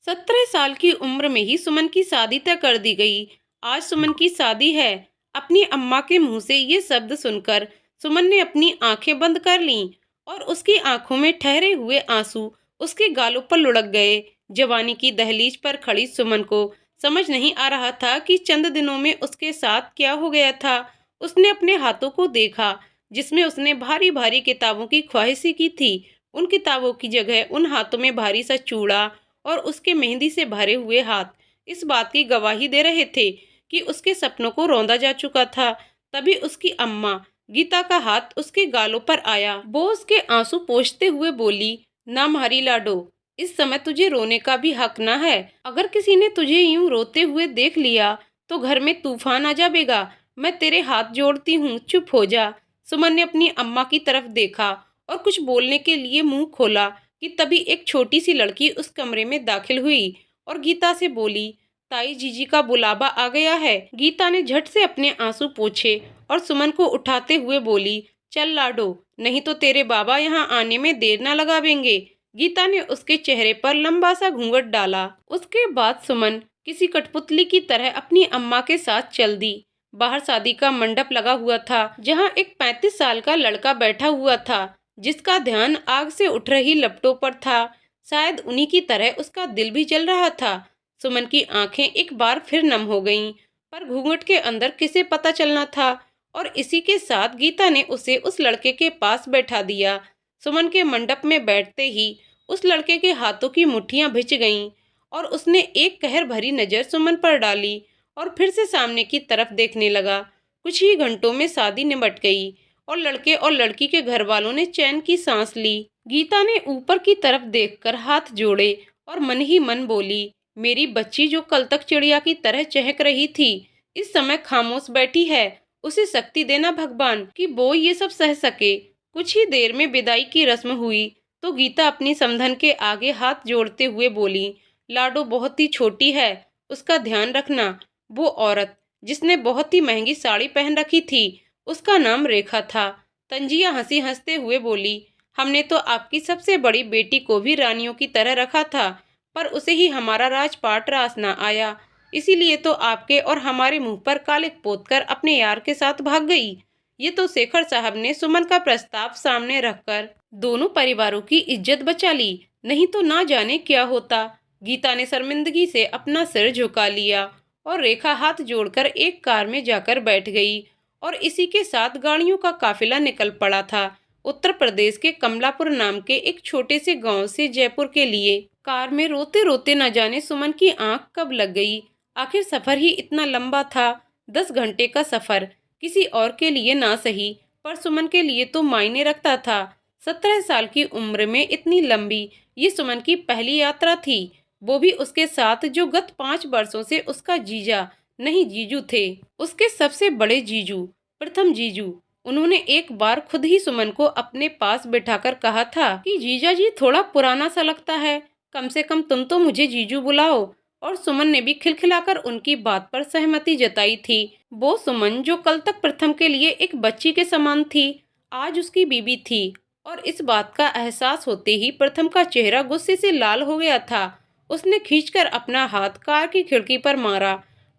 17 साल की उम्र में ही सुमन की शादी तय कर दी गई। आज सुमन की शादी है। अपनी अम्मा के मुंह से ये शब्द सुनकर सुमन ने अपनी आंखें बंद कर लीं और उसकी आंखों में ठहरे हुए आंसू उसके गालों पर लुढ़क गए। जवानी की दहलीज पर खड़ी सुमन को समझ नहीं आ रहा था कि चंद दिनों में उसके साथ क्या हो गया था। उसने अपने हाथों को देखा, जिसमें उसने भारी भारी किताबों की ख्वाहिशी की थी। उन किताबों की जगह उन हाथों में भारी सा चूड़ा और उसके मेहंदी से भरे हुए हाथ इस बात की गवाही दे रहे थे कि उसके सपनों को रौंदा जा चुका था। तभी उसकी अम्मा गीता का हाथ उसके गालों पर आया। वो उसके आंसू पोंछते हुए बोली, ना मारी लाडो, इस समय तुझे रोने का भी हक ना है। अगर किसी ने तुझे यूं रोते हुए देख लिया तो घर में तूफान आ जाएगा। मैं तेरे हाथ जोड़ती हूँ, चुप हो जा। सुमन ने अपनी अम्मा की तरफ देखा और कुछ बोलने के लिए मुंह खोला कि तभी एक छोटी सी लड़की उस कमरे में दाखिल हुई और गीता से बोली, ताई जीजी का बुलावा आ गया है। गीता ने झट से अपने आंसू पोंछे और सुमन को उठाते हुए बोली, चल लाडो, नहीं तो तेरे बाबा यहाँ आने में देर ना लगावेंगे। गीता ने उसके चेहरे पर लंबा सा घूंघट डाला। उसके बाद सुमन किसी कठपुतली की तरह अपनी अम्मा के साथ चल दी। बाहर शादी का मंडप लगा हुआ था, जहाँ एक 35 साल का लड़का बैठा हुआ था, जिसका ध्यान आग से उठ रही लपटों पर था। शायद उन्हीं की तरह उसका दिल भी जल रहा था। सुमन की आंखें एक बार फिर नम हो गईं, पर घूंघट के अंदर किसे पता चलना था। और इसी के साथ गीता ने उसे उस लड़के के पास बैठा दिया। सुमन के मंडप में बैठते ही उस लड़के के हाथों की मुट्ठियां भिंच गईं और उसने एक कहर भरी नजर सुमन पर डाली और फिर से सामने की तरफ देखने लगा। कुछ ही घंटों में शादी निपट गई और लड़के और लड़की के घर वालों ने चैन की सांस ली। गीता ने ऊपर की तरफ देखकर हाथ जोड़े और मन ही मन बोली, मेरी बच्ची जो कल तक चिड़िया की तरह चहक रही थी, इस समय खामोश बैठी है। उसे शक्ति देना भगवान कि वो ये सब सह सके। कुछ ही देर में विदाई की रस्म हुई तो गीता अपनी समधन के आगे हाथ जोड़ते हुए बोली, लाडो बहुत ही छोटी है, उसका ध्यान रखना। वो औरत जिसने बहुत ही महंगी साड़ी पहन रखी थी, उसका नाम रेखा था। तंजिया हंसी हंसते हुए बोली, हमने तो आपकी सबसे बड़ी बेटी को भी रानियों की तरह रखा था, पर उसे ही हमारा राजपाट रास ना आया, इसीलिए तो आपके और हमारे मुंह पर कालिक पोत कर अपने यार के साथ भाग गई। ये तो शेखर साहब ने सुमन का प्रस्ताव सामने रखकर दोनों परिवारों की इज्जत बचा ली, नहीं तो ना जाने क्या होता। गीता ने शर्मिंदगी से अपना सिर झुका लिया और रेखा हाथ जोड़कर एक कार में जाकर बैठ गई और इसी के साथ गाड़ियों का काफिला निकल पड़ा था उत्तर प्रदेश के कमलापुर नाम के एक छोटे से गांव से जयपुर के लिए। कार में रोते रोते न जाने सुमन की आंख कब लग गई। आखिर सफर ही इतना लंबा था, 10 घंटे का सफर किसी और के लिए ना सही, पर सुमन के लिए तो मायने रखता था। 17 साल की उम्र में इतनी लंबी ये सुमन की पहली यात्रा थी, वो भी उसके साथ जो गत 5 वर्षों से उसका जीजा नहीं जीजू थे, उसके सबसे बड़े जीजू, प्रथम जीजू। उन्होंने एक बार खुद ही सुमन को अपने पास बिठाकर कहा था कि जीजा जी थोड़ा पुराना सा लगता है, कम से कम तुम तो मुझे जीजू बुलाओ। और सुमन ने भी खिलखिलाकर उनकी बात पर सहमति जताई थी। वो सुमन जो कल तक प्रथम के लिए एक बच्ची के समान थी, आज उसकी बीबी थी। और इस बात का एहसास होते ही प्रथम का चेहरा गुस्से से लाल हो गया था। उसने खींचकर अपना हाथ कार की खिड़की पर मारा,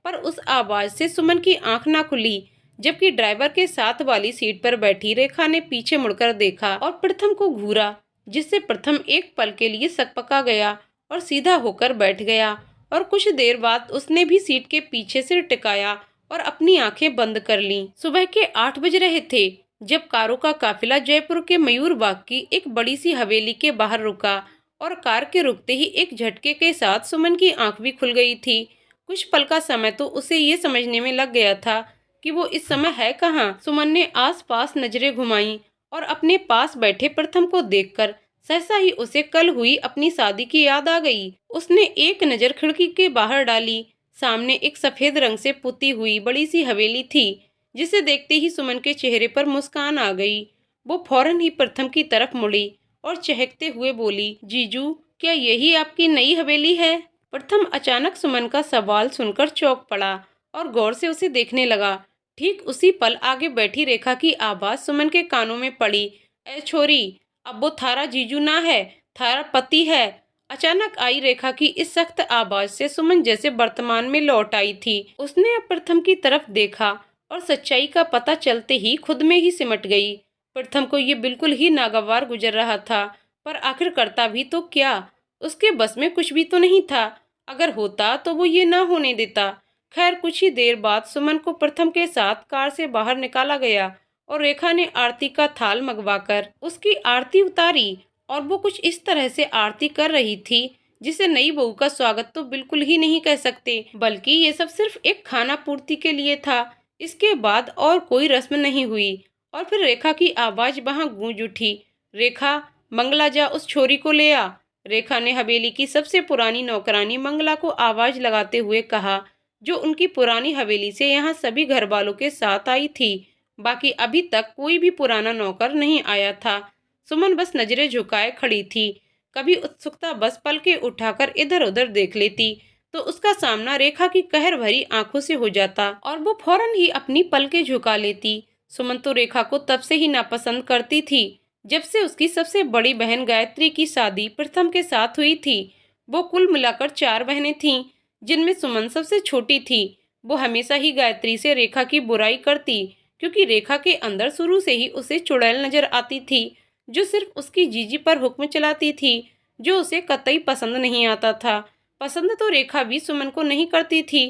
पर उस आवाज से सुमन की आंख ना खुली। जबकि ड्राइवर के साथ वाली सीट पर बैठी रेखा ने पीछे मुड़कर देखा और प्रथम को घूरा, जिससे प्रथम एक पल के लिए सकपका गया और सीधा होकर बैठ गया। और कुछ देर बाद उसने भी सीट के पीछे सिर टिकाया और अपनी आंखें बंद कर लीं। सुबह के 8 बज रहे थे जब कारों का काफिला जयपुर के मयूर बाग की एक बड़ी सी हवेली के बाहर रुका और कार के रुकते ही एक झटके के साथ सुमन की आंख भी खुल गई थी। कुछ पल का समय तो उसे ये समझने में लग गया था कि वो इस समय है कहाँ। सुमन ने आसपास नजरें घुमाईं और अपने पास बैठे प्रथम को देखकर सहसा ही उसे कल हुई अपनी शादी की याद आ गई। उसने एक नजर खिड़की के बाहर डाली। सामने एक सफेद रंग से पुती हुई बड़ी सी हवेली थी, जिसे देखते ही सुमन के चेहरे पर मुस्कान आ गई। वो फौरन ही प्रथम की तरफ मुड़ी और चहकते हुए बोली, जीजू क्या यही आपकी नई हवेली है? प्रथम अचानक सुमन का सवाल सुनकर चौंक पड़ा और गौर से उसे देखने लगा। ठीक उसी पल आगे बैठी रेखा की आवाज सुमन के कानों में पड़ी, ए छोरी, अब वो थारा जीजू ना है, थारा पति है। अचानक आई रेखा की इस सख्त आवाज से सुमन जैसे वर्तमान में लौट आई थी। उसने अब प्रथम की तरफ देखा और सच्चाई का पता चलते ही खुद में ही सिमट गई। प्रथम को ये बिल्कुल ही नागवार गुजर रहा था, पर आखिर करता भी तो क्या? उसके बस में कुछ भी तो नहीं था। अगर होता तो वो ये ना होने देता। खैर, कुछ ही देर बाद सुमन को प्रथम के साथ कार से बाहर निकाला गया और रेखा ने आरती का थाल मंगवाकर उसकी आरती उतारी। और वो कुछ इस तरह से आरती कर रही थी जिसे नई बहू का स्वागत तो बिल्कुल ही नहीं कह सकते, बल्कि ये सब सिर्फ एक खाना पूर्ति के लिए था। इसके बाद और कोई रस्म नहीं हुई। और फिर रेखा की आवाज वहां गूंज उठी, रेखा, मंगला जा उस छोरी को ले आ। रेखा ने हवेली की सबसे पुरानी नौकरानी मंगला को आवाज लगाते हुए कहा, जो उनकी पुरानी हवेली से यहाँ सभी घर वालों के साथ आई थी। बाकी अभी तक कोई भी पुराना नौकर नहीं आया था। सुमन बस नजरें झुकाए खड़ी थी। कभी उत्सुकता बस पलके उठाकर इधर उधर देख लेती तो उसका सामना रेखा की कहर भरी आंखों से हो जाता और वो फौरन ही अपनी पलकें झुका लेती। सुमन तो रेखा को तब से ही नापसंद करती थी जब से उसकी सबसे बड़ी बहन गायत्री की शादी प्रथम के साथ हुई थी। वो कुल मिलाकर 4 बहनें थीं, जिनमें सुमन सबसे छोटी थी। वो हमेशा ही गायत्री से रेखा की बुराई करती, क्योंकि रेखा के अंदर शुरू से ही उसे चुड़ैल नजर आती थी, जो सिर्फ उसकी जीजी पर हुक्म चलाती थी, जो उसे कतई पसंद नहीं आता था। पसंद तो रेखा भी सुमन को नहीं करती थी।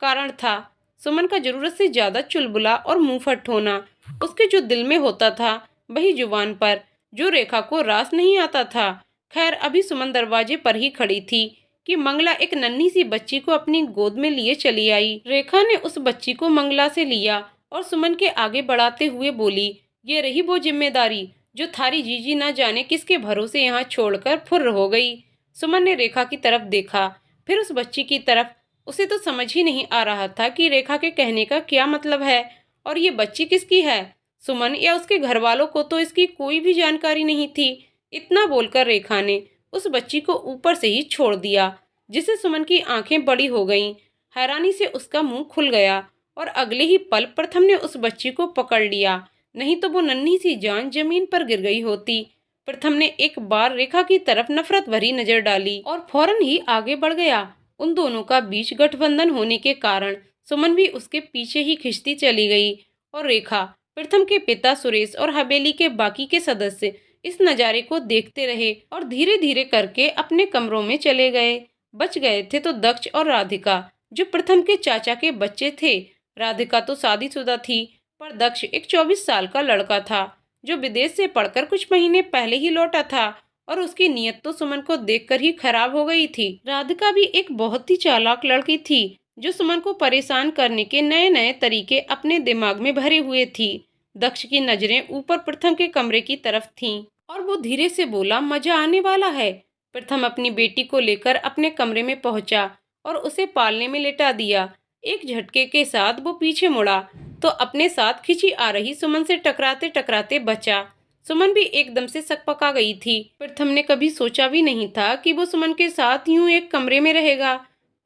कारण था सुमन का जरूरत से ज्यादा चुलबुला और मुंहफट होना। उसके जो दिल में होता था वही जुबान पर, जो रेखा को रास नहीं आता था। खैर, अभी सुमन दरवाजे पर ही खड़ी थी कि मंगला एक नन्ही सी बच्ची को अपनी गोद में लिए चली आई। रेखा ने उस बच्ची को मंगला से लिया और सुमन के आगे बढ़ाते हुए बोली, ये रही वो जिम्मेदारी जो थारी जीजी ना जाने किसके भरोसे यहाँ छोड़कर फुर्र हो गई। सुमन ने रेखा की तरफ देखा, फिर उस बच्ची की तरफ। उसे तो समझ ही नहीं आ रहा था कि रेखा के कहने का क्या मतलब है और ये बच्ची किसकी है। सुमन या उसके घर वालों को तो इसकी कोई भी जानकारी नहीं थी। इतना बोलकर रेखा ने उस बच्ची को ऊपर से ही छोड़ दिया, जिससे सुमन की आंखें बड़ी हो गईं। हैरानी से उसका मुंह खुल गया और अगले ही पल प्रथम ने उस बच्ची को पकड़ लिया, नहीं तो वो नन्ही सी जान जमीन पर गिर गई होती। प्रथम ने एक बार रेखा की तरफ नफरत भरी नजर डाली और फौरन ही आगे बढ़ गया। उन दोनों का बीच गठबंधन होने के कारण सुमन भी उसके पीछे ही खिंचती चली गई और रेखा, प्रथम के पिता सुरेश और हवेली के बाकी के सदस्य इस नज़ारे को देखते रहे और धीरे धीरे करके अपने कमरों में चले गए। बच गए थे तो दक्ष और राधिका, जो प्रथम के चाचा के बच्चे थे। राधिका तो शादीशुदा थी, पर दक्ष एक 24 साल का लड़का था, जो विदेश से पढ़कर कुछ महीने पहले ही लौटा था और उसकी नीयत तो सुमन को देखकर ही खराब हो गई थी। राधिका भी एक बहुत ही चालाक लड़की थी, जो सुमन को परेशान करने के नए नए तरीके अपने दिमाग में भरे हुए थी। दक्ष की नजरें ऊपर प्रथम के कमरे की तरफ थीं और वो धीरे से बोला, मजा आने वाला है। प्रथम अपनी बेटी को लेकर अपने कमरे में पहुंचा और उसे पालने में लेटा दिया। एक झटके के साथ वो पीछे मुड़ा तो अपने साथ खिंची आ रही सुमन से टकराते टकराते बचा। सुमन भी एकदम से सकपका गई थी। प्रथम ने कभी सोचा भी नहीं था कि वो सुमन के साथ यूं एक कमरे में रहेगा,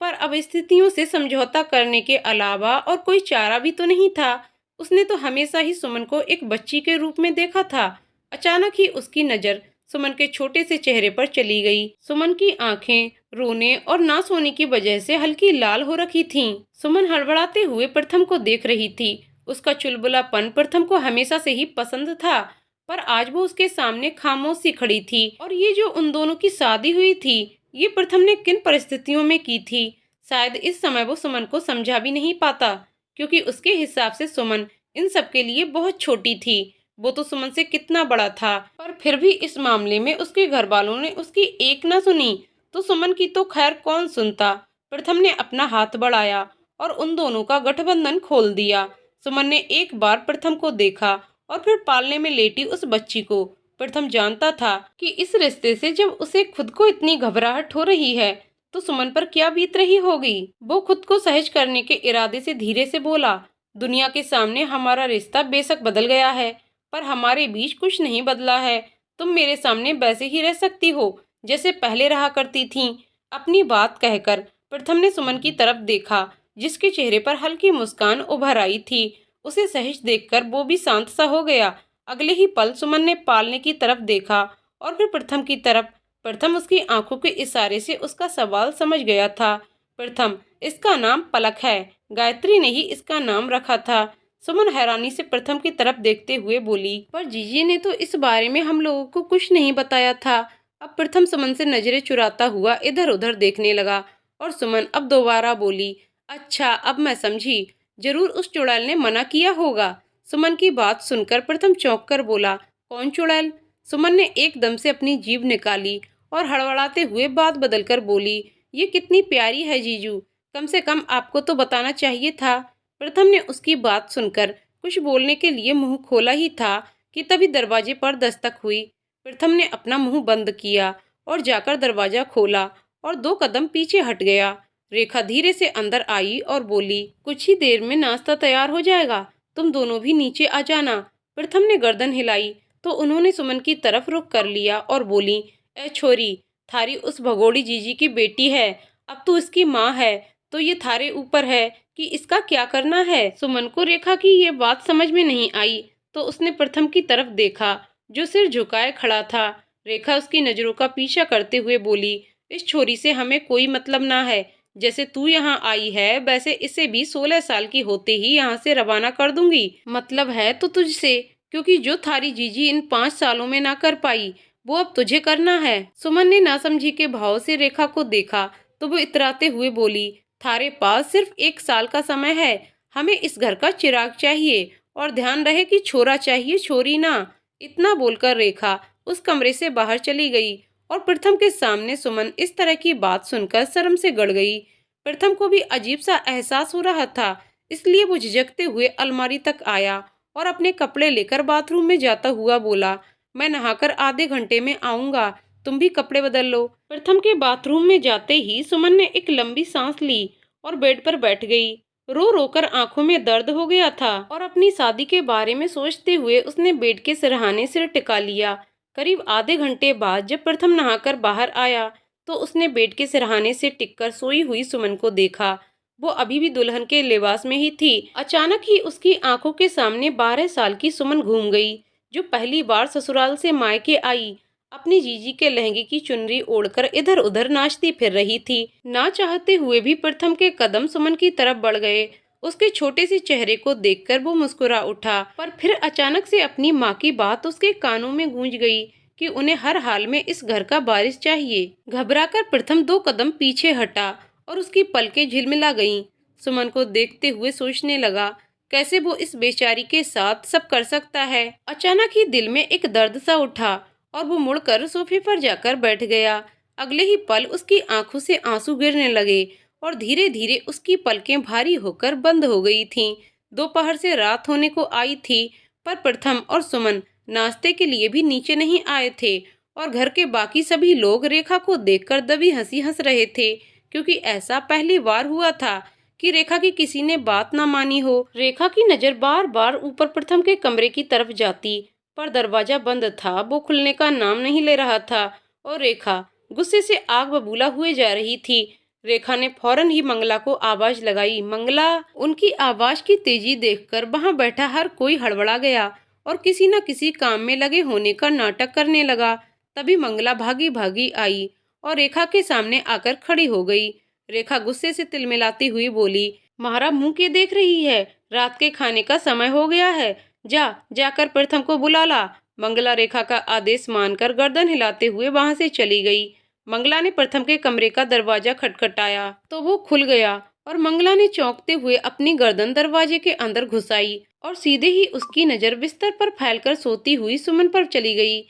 पर अब स्थितियों से समझौता करने के अलावा और कोई चारा भी तो नहीं था। उसने तो हमेशा ही सुमन को एक बच्ची के रूप में देखा था। अचानक ही उसकी नजर सुमन के छोटे से चेहरे पर चली गई। सुमन की आंखें रोने और ना सोने की वजह से हल्की लाल हो रखी थीं। सुमन हड़बड़ाते हुए प्रथम को देख रही थी। उसका चुलबुलापन प्रथम को हमेशा से ही पसंद था, पर आज वो उसके सामने खामोश सी खड़ी थी। और ये जो उन दोनों की शादी हुई थी, ये प्रथम ने किन परिस्थितियों में की थी, शायद इस समय वो सुमन को समझा भी नहीं पाता, क्योंकि उसके हिसाब से सुमन इन सब के लिए बहुत छोटी थी। वो तो सुमन से कितना बड़ा था, पर फिर भी इस मामले में उसके घर वालों ने उसकी एक ना सुनी तो सुमन की तो खैर कौन सुनता। प्रथम ने अपना हाथ बढ़ाया और उन दोनों का गठबंधन खोल दिया। सुमन ने एक बार प्रथम को देखा और फिर पालने में लेटी उस बच्ची को। प्रथम जानता था कि इस रिश्ते से जब उसे खुद को इतनी घबराहट हो रही है तो सुमन पर क्या बीत रही होगी। वो खुद को सहज करने के इरादे से धीरे से बोला, दुनिया के सामने हमारा रिश्ता बेशक बदल गया है, पर हमारे बीच कुछ नहीं बदला है। तुम मेरे सामने वैसे ही रह सकती हो जैसे पहले रहा करती थीं। अपनी बात कहकर प्रथम ने सुमन की तरफ देखा, जिसके चेहरे पर हल्की मुस्कान उभर आई थी। उसे सहज देखकर वो भी शांत सा हो गया। अगले ही पल सुमन ने पालने की तरफ देखा और फिर प्रथम की तरफ। प्रथम उसकी आंखों के इशारे से उसका सवाल समझ गया था। प्रथम, इसका नाम पलक है, गायत्री ने ही इसका नाम रखा था। सुमन हैरानी से प्रथम की तरफ देखते हुए बोली, पर जीजी ने तो इस बारे में हम लोगों को कुछ नहीं बताया था। अब प्रथम सुमन से नजरें चुराता हुआ इधर उधर देखने लगा और सुमन अब दोबारा बोली, अच्छा अब मैं समझी, जरूर उस चुड़ैल ने मना किया होगा। सुमन की बात सुनकर प्रथम चौंक कर बोला, कौन चुड़ैल? सुमन ने एकदम से अपनी जीभ निकाली और हड़बड़ाते हुए बात बदलकर बोली, ये कितनी प्यारी है जीजू, कम से कम आपको तो बताना चाहिए था। प्रथम ने उसकी बात सुनकर कुछ बोलने के लिए मुंह खोला ही था कि तभी दरवाजे पर दस्तक हुई। प्रथम ने अपना मुंह बंद किया और जाकर दरवाजा खोला और 2 कदम पीछे हट गया। रेखा धीरे से अंदर आई और बोली, कुछ ही देर में नाश्ता तैयार हो जाएगा, तुम दोनों भी नीचे आ जाना। प्रथम ने गर्दन हिलाई तो उन्होंने सुमन की तरफ रुख कर लिया और बोली, ए छोरी, थारी उस भगोड़ी जीजी की बेटी है, अब तू इसकी माँ है तो ये थारे ऊपर है कि इसका क्या करना है। सुमन को रेखा की ये बात समझ में नहीं आई तो उसने प्रथम की तरफ देखा जो सिर झुकाए खड़ा था। रेखा उसकी नजरों का पीछा करते हुए बोली, इस छोरी से हमें कोई मतलब ना है, जैसे तू यहाँ आई है वैसे इसे भी 16 साल की होते ही यहाँ से रवाना कर दूंगी। मतलब है तो तुझसे, क्योंकि जो थारी जीजी इन 5 सालों में ना कर पाई वो अब तुझे करना है। सुमन ने नासमझी के भाव से रेखा को देखा तो वो इतराते हुए बोली, थारे पास सिर्फ 1 साल का समय है, हमें इस घर का चिराग चाहिए और ध्यान रहे कि छोरा चाहिए, छोरी ना। इतना बोलकर रेखा उस कमरे से बाहर चली गई और प्रथम के सामने सुमन इस तरह की बात सुनकर शर्म से गड़ गई। प्रथम को भी अजीब सा एहसास हो रहा था, इसलिए वो झिझकते हुए अलमारी तक आया और अपने कपड़े लेकर बाथरूम में जाता हुआ बोला, मैं नहाकर आधे घंटे में आऊंगा, तुम भी कपड़े बदल लो। प्रथम के बाथरूम में जाते ही सुमन ने एक लंबी सांस ली और बेड पर बैठ गई। रो रो कर आंखों में दर्द हो गया था और अपनी शादी के बारे में सोचते हुए उसने बेड के सिरहाने सिर टिका लिया। करीब आधे घंटे बाद जब प्रथम नहाकर बाहर आया तो उसने बेड के सिरहाने से टिककर सोई हुई सुमन को देखा। वो अभी भी दुल्हन के लिबास में ही थी। अचानक ही उसकी आंखों के सामने 12 साल की सुमन घूम गई, जो पहली बार ससुराल से मायके आई, अपनी जीजी के लहंगे की चुनरी ओढ़कर इधर उधर नाचती फिर रही थी। ना चाहते हुए भी प्रथम के कदम सुमन की तरफ बढ़ गए। उसके छोटे से चेहरे को देखकर वो मुस्कुरा उठा, पर फिर अचानक से अपनी माँ की बात उसके कानों में गूंज गई कि उन्हें हर हाल में इस घर का वारिस चाहिए। घबराकर प्रथम 2 कदम पीछे हटा और उसकी पलकें झिलमिला गईं। सुमन को देखते हुए सोचने लगा, कैसे वो इस बेचारी के साथ सब कर सकता है। अचानक ही दिल में एक दर्द सा उठा और वो मुड़कर सोफे पर जाकर बैठ गया। अगले ही पल उसकी आंखों से आंसू गिरने लगे और धीरे धीरे उसकी पलकें भारी होकर बंद हो गई थीं। दोपहर से रात होने को आई थी, पर प्रथम और सुमन नाश्ते के लिए भी नीचे नहीं आए थे और घर के बाकी सभी लोग रेखा को देखकर दबी हंसी हंस रहे थे, क्योंकि ऐसा पहली बार हुआ था कि रेखा की किसी ने बात ना मानी हो। रेखा की नजर बार बार ऊपर प्रथम के कमरे की तरफ जाती, पर दरवाजा बंद था, वो खुलने का नाम नहीं ले रहा था और रेखा गुस्से से आग बबूला हुए जा रही थी। रेखा ने फौरन ही मंगला को आवाज लगाई, मंगला। उनकी आवाज की तेजी देखकर वहां बैठा हर कोई हड़बड़ा गया और किसी न किसी काम में लगे होने का नाटक करने लगा। तभी मंगला भागी भागी आई और रेखा के सामने आकर खड़ी हो गई। रेखा गुस्से से तिलमिलाती हुई बोली, महाराज मुंह के देख रही है, रात के खाने का समय हो गया है, जाकर प्रथम को बुला ला। मंगला रेखा का आदेश मानकर गर्दन हिलाते हुए वहां से चली गई। मंगला ने प्रथम के कमरे का दरवाजा खटखटाया तो वो खुल गया और मंगला ने चौंकते हुए अपनी गर्दन दरवाजे के अंदर घुसाई और सीधे ही उसकी नजर बिस्तर पर फैलकर सोती हुई सुमन पर चली गई।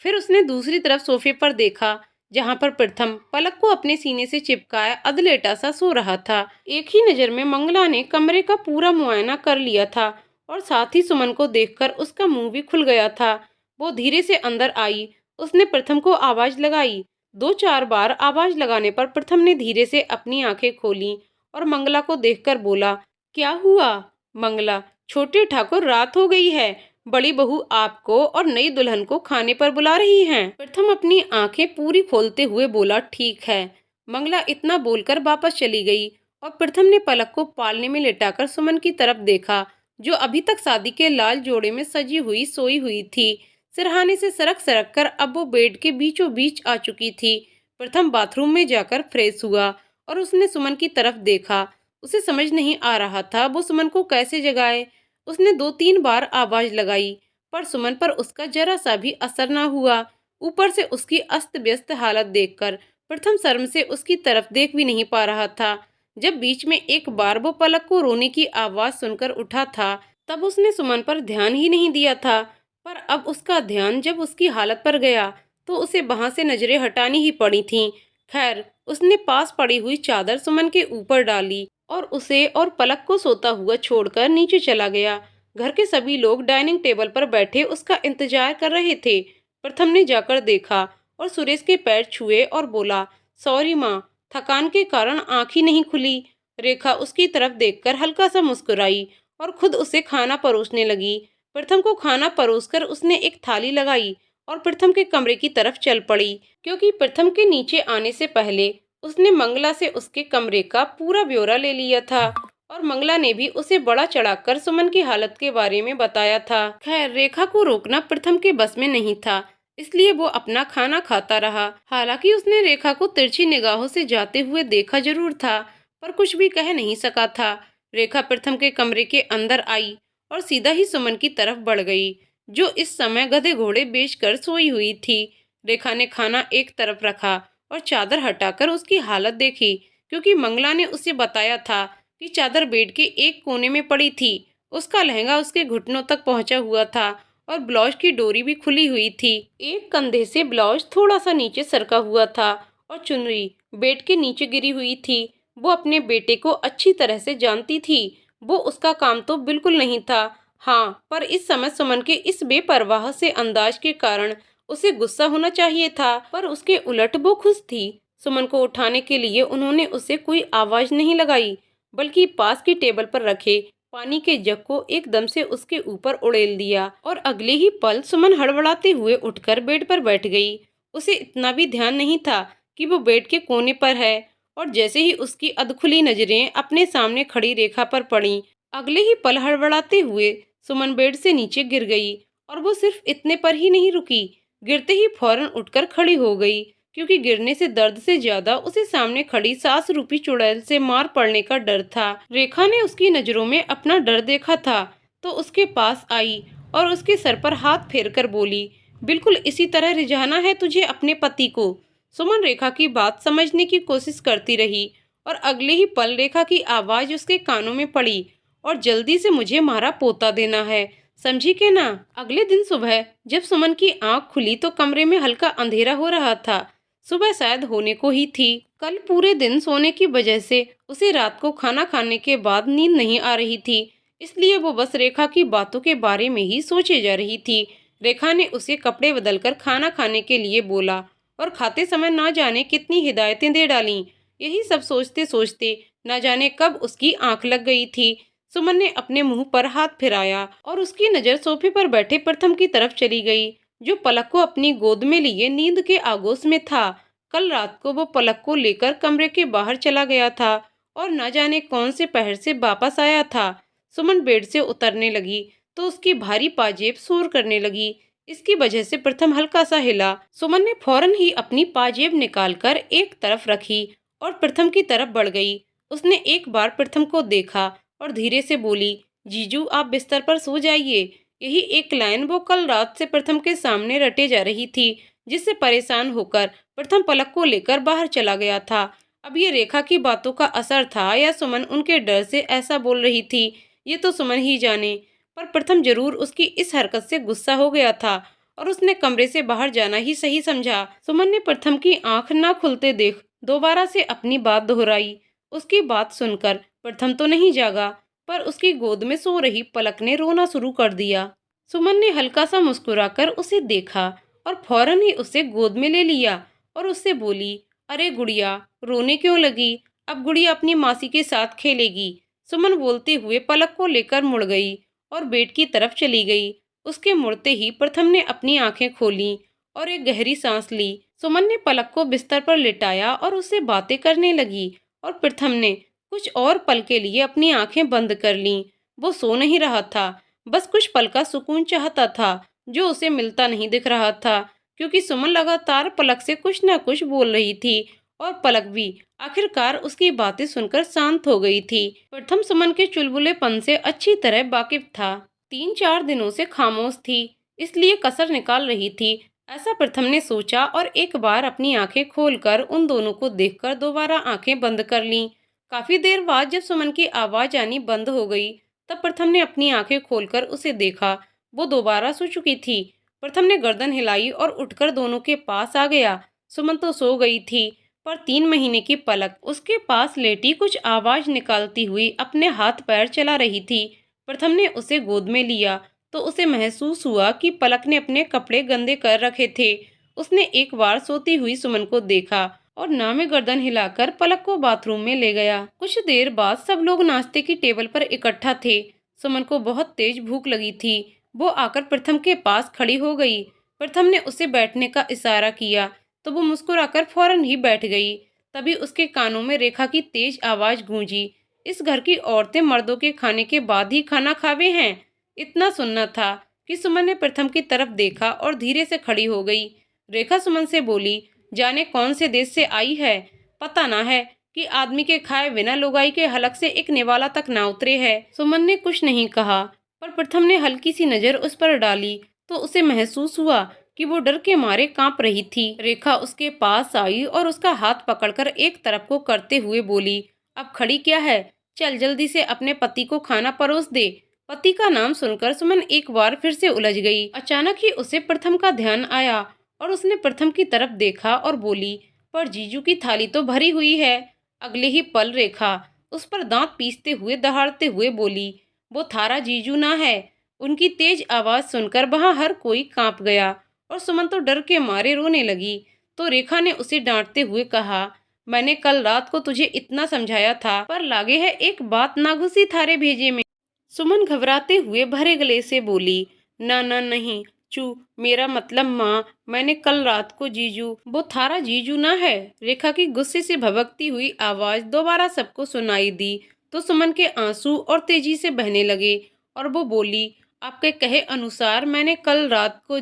फिर उसने दूसरी तरफ सोफे पर देखा, जहां पर प्रथम पलक को अपने सीने से चिपकाया अधलेटा सा सो रहा था। एक ही नजर में मंगला ने कमरे का पूरा मुआयना कर लिया था और साथ ही सुमन को देखकर उसका मुंह भी खुल गया था। वो धीरे से अंदर आई, उसने प्रथम को आवाज लगाई। 2-4 बार आवाज लगाने पर प्रथम ने धीरे से अपनी आंखें खोली और मंगला को देखकर बोला, क्या हुआ? मंगला, छोटे ठाकुर, रात हो गई है, बड़ी बहू आपको और नई दुल्हन को खाने पर बुला रही हैं। प्रथम अपनी आंखें पूरी खोलते हुए बोला, ठीक है। मंगला इतना बोलकर वापस चली गई और प्रथम ने पलक को पालने में लेटाकर सुमन की तरफ देखा, जो अभी तक शादी के लाल जोड़े में सजी हुई सोई हुई थी। सिरहाने से सरक सरक कर अब वो बेड के बीचों बीच आ चुकी थी। प्रथम बाथरूम में जाकर फ्रेश हुआ और उसने सुमन की तरफ देखा। उसे समझ नहीं आ रहा था वो सुमन को कैसे जगाए। उसने 2-3 बार आवाज लगाई, पर सुमन पर उसका जरा सा भी असर न हुआ। ऊपर से उसकी अस्त व्यस्त हालत देखकर प्रथम शर्म से उसकी तरफ देख भी नहीं पा रहा था। जब बीच में एक बार वो पलक को रोने की आवाज सुनकर उठा था, तब उसने सुमन पर ध्यान ही नहीं दिया था। पर अब उसका ध्यान जब उसकी हालत पर गया, तो उसे वहां से नजरें हटानी ही पड़ी थीं। खैर, उसने पास पड़ी हुई चादर सुमन के ऊपर डाली और उसे और पलक को सोता हुआ छोड़कर नीचे चला गया। घर के सभी लोग डाइनिंग टेबल पर बैठे उसका इंतजार कर रहे थे। प्रथम ने जाकर देखा और सुरेश के पैर छुए और बोला, सॉरी माँ, थकान के कारण आंख ही नहीं खुली। रेखा उसकी तरफ देखकर हल्का सा मुस्कुराई और खुद उसे खाना परोसने लगी। प्रथम को खाना परोसकर उसने एक थाली लगाई और प्रथम के कमरे की तरफ चल पड़ी, क्योंकि प्रथम के नीचे आने से पहले उसने मंगला से उसके कमरे का पूरा ब्यौरा ले लिया था और मंगला ने भी उसे बड़ा चढ़ाकर सुमन की हालत के बारे में बताया था। खैर, रेखा को रोकना प्रथम के बस में नहीं था, इसलिए वो अपना खाना खाता रहा। हालांकि उसने रेखा को तिरछी निगाहों से जाते हुए देखा जरूर था, पर कुछ भी कह नहीं सका था। रेखा प्रथम के कमरे के अंदर आई और सीधा ही सुमन की तरफ बढ़ गई, जो इस समय गधे घोड़े बेचकर सोई हुई थी। रेखा ने खाना एक तरफ रखा और चादर हटाकर उसकी हालत देखी, क्योंकि मंगला ने उसे बताया था कि चादर बेड के एक कोने में पड़ी थी। उसका लहंगा उसके घुटनों तक पहुंचा हुआ था और ब्लाउज की डोरी भी खुली हुई थी। एक कंधे से ब्लाउज थोड़ा सा नीचे सरका हुआ था और चुनरी बेड के नीचे गिरी हुई थी। वो अपने बेटे को अच्छी तरह से जानती थी। वो उसका काम तो बिल्कुल नहीं था। हाँ, पर इस समय सुमन के इस बेपरवाह से अंदाज के कारण उसे गुस्सा होना चाहिए था, पर उसके उलट वो खुश थी। सुमन को उठाने के लिए उन्होंने उसे कोई आवाज नहीं लगाई, बल्कि पास की टेबल पर रखे पानी के जग को एकदम से उसके ऊपर उड़ेल दिया और अगले ही पल सुमन हड़बड़ाते हुए उठकर बेड पर बैठ गई। उसे इतना भी ध्यान नहीं था कि वो बेड के कोने पर है, और जैसे ही उसकी अधखुली नजरें अपने सामने खड़ी रेखा पर पड़ी, अगले ही पल हड़बड़ाते हुए सुमन बेड से नीचे गिर गई। और वो सिर्फ इतने पर ही नहीं रुकी, गिरते ही फौरन उठकर खड़ी हो गई, क्योंकि गिरने से दर्द से ज्यादा उसे सामने खड़ी सास रूपी चुड़ैल से मार पड़ने का डर था। रेखा ने उसकी नजरों में अपना डर देखा था, तो उसके पास आई और उसके सर पर हाथ फेर कर बोली, बिल्कुल इसी तरह रिझाना है तुझे अपने पति को। सुमन रेखा की बात समझने की कोशिश करती रही और अगले ही पल रेखा की आवाज उसके कानों में पड़ी, और जल्दी से मुझे मारा पोता देना है, समझी के ना। अगले दिन सुबह जब सुमन की आंख खुली तो कमरे में हल्का अंधेरा हो रहा था। सुबह शायद होने को ही थी। कल पूरे दिन सोने की वजह से उसे रात को खाना खाने के बाद नींद नहीं आ रही थी, इसलिए वो बस रेखा की बातों के बारे में ही सोचे जा रही थी। रेखा ने उसे कपड़े बदलकर खाना खाने के लिए बोला और खाते समय ना जाने कितनी हिदायतें दे डाली। यही सब सोचते सोचते न जाने कब उसकी आंख लग गई थी। सुमन ने अपने मुंह पर हाथ फिराया और उसकी नजर सोफे पर बैठे प्रथम की तरफ चली गई, जो पलक को अपनी गोद में लिए नींद के आगोश में था। कल रात को वो पलक को लेकर कमरे के बाहर चला गया था और न जाने कौन से पहर से वापस आया था। सुमन बेड से उतरने लगी तो उसकी भारी पाजेब शोर करने लगी। इसकी वजह से प्रथम हल्का सा हिला। सुमन ने फौरन ही अपनी पाजेब निकालकर एक तरफ रखी और प्रथम की तरफ बढ़ गई। उसने एक बार प्रथम को देखा और धीरे से बोली, जीजू आप बिस्तर पर सो जाइए। यही एक लाइन वो कल रात से प्रथम के सामने रटे जा रही थी, जिससे परेशान होकर प्रथम पलक को लेकर बाहर चला गया था। अब ये रेखा की बातों का असर था या सुमन उनके डर से ऐसा बोल रही थी, ये तो सुमन ही जाने। पर प्रथम जरूर उसकी इस हरकत से गुस्सा हो गया था और उसने कमरे से बाहर जाना ही सही समझा। सुमन ने प्रथम की आंख न खुलते देख दोबारा से अपनी बात दोहराई। उसकी बात सुनकर प्रथम तो नहीं जागा, पर उसकी गोद में सो रही पलक ने रोना शुरू कर दिया। सुमन ने हल्का सा मुस्कुराकर उसे देखा और फौरन ही उसे गोद में ले लिया और उससे बोली, अरे गुड़िया, रोने क्यों लगी? अब गुड़िया अपनी मासी के साथ खेलेगी। सुमन बोलते हुए पलक को लेकर मुड़ गई और बेड की तरफ चली गई। उसके मुड़ते ही प्रथम ने अपनी आंखें खोली और एक गहरी सांस ली। सुमन ने पलक को बिस्तर पर लिटाया और उससे बातें करने लगी, और प्रथम ने कुछ और पल के लिए अपनी आंखें बंद कर लीं। वो सो नहीं रहा था, बस कुछ पल का सुकून चाहता था। जो उसे मिलता नहीं दिख रहा था, क्योंकि सुमन लगातार पलक से कुछ न कुछ बोल रही थी और पलक भी आखिरकार उसकी बातें सुनकर शांत हो गई थी। प्रथम सुमन के चुलबुलेपन से अच्छी तरह वाकिफ था। 3-4 दिनों से खामोश थी, इसलिए कसर निकाल रही थी, ऐसा प्रथम ने सोचा और एक बार अपनी आंखें खोलकर उन दोनों को देखकर दोबारा आंखें बंद कर लीं। काफी देर बाद जब सुमन की आवाज आनी बंद हो गई, तब प्रथम ने अपनी आंखें खोलकर उसे देखा। वो दोबारा सो चुकी थी। प्रथम ने गर्दन हिलाई और उठकर दोनों के पास आ गया। सुमन तो सो गई थी, पर 3 महीने की पलक उसके पास लेटी कुछ आवाज निकालती हुई अपने हाथ पैर चला रही थी। प्रथम ने उसे गोद में लिया तो उसे महसूस हुआ कि पलक ने अपने कपड़े गंदे कर रखे थे। उसने एक बार सोती हुई सुमन को देखा और नामे गर्दन हिलाकर पलक को बाथरूम में ले गया। कुछ देर बाद सब लोग नाश्ते की टेबल पर इकट्ठा थे। सुमन को बहुत तेज भूख लगी थी। वो आकर प्रथम के पास खड़ी हो गई। प्रथम ने उसे बैठने का इशारा किया तो वो मुस्कुराकर फौरन ही बैठ गई। तभी उसके कानों में रेखा की तेज आवाज गूंजी, इस घर की औरतें मर्दों के खाने के बाद ही खाना खावे हैं। इतना सुनना था कि सुमन ने प्रथम की तरफ देखा और धीरे से खड़ी हो गई। रेखा सुमन से बोली, जाने कौन से देश से आई है, पता ना है कि आदमी के खाए बिना लुगाई के हलक से एक निवाला तक ना उतरे है। सुमन ने कुछ नहीं कहा, पर प्रथम ने हल्की सी नजर उस पर डाली तो उसे महसूस हुआ कि वो डर के मारे कांप रही थी। रेखा उसके पास आई और उसका हाथ पकड़कर एक तरफ को करते हुए बोली, अब खड़ी क्या है, चल जल्दी से अपने पति को खाना परोस दे। पति का नाम सुनकर सुमन एक बार फिर से उलझ गई। अचानक ही उसे प्रथम का ध्यान आया और उसने प्रथम की तरफ देखा और बोली, पर जीजू की थाली तो भरी हुई है। अगले ही पल रेखा उस पर दांत पीसते हुए दहाड़ते हुए बोली, वो थारा जीजू ना है। उनकी तेज आवाज सुनकर वहां हर कोई कांप गया और सुमन तो डर के मारे रोने लगी। तो रेखा ने उसे डांटते हुए कहा, मैंने कल रात को तुझे इतना समझाया था, पर लागे है एक बात ना घुसी थारे भेजे में। सुमन घबराते हुए भरे गले से बोली, ना ना नहीं चू, मेरा मतलब माँ, मैंने कल रात को जीजू, वो थारा जीजू ना है। रेखा की गुस्से से भभकती हुई आवाज दोबारा सबको सुनाई दी तो सुमन के आंसू और तेजी से बहने लगे और वो बोली, आपके कहे अनुसार मैंने कल रात को